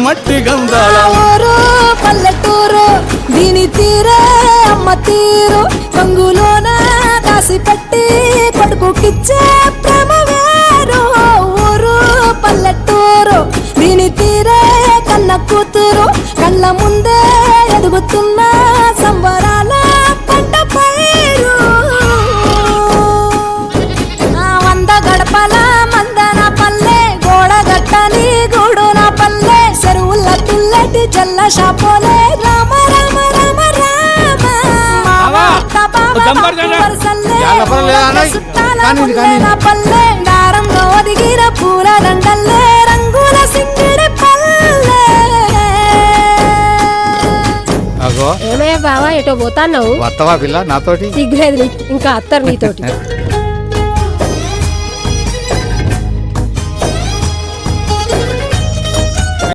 మట్టి గంధాల ఊరు పల్లెటూరు దీని తీరే అమ్మ తీరు రంగులోన కాసి పెట్టి కొడుకుకిచ్చే ప్రేమ వేరు ఊరు పల్లెటూరు దీని తీరే కన్న కూతురు కళ్ళ ముందే ఎదుగుతున్న సంబరాల పంట పైరు వంద గడపల మందన పల్లె గోడగట్టని గూడున పల్లె చెరువుల తుల్లటి జల్ల షాపోలే రామ రామ రామ రామ పల్లె దారంలో ఒదిగిన పూల దండల్లే రంగుల సింగిడి పల్లె. ఏమే బావా ఎటో పోతాన్నావు? వత్తవా పిల్ల నాతోటి? సిగ్గులేదు ఇంకా అత్తరు నీతోటి.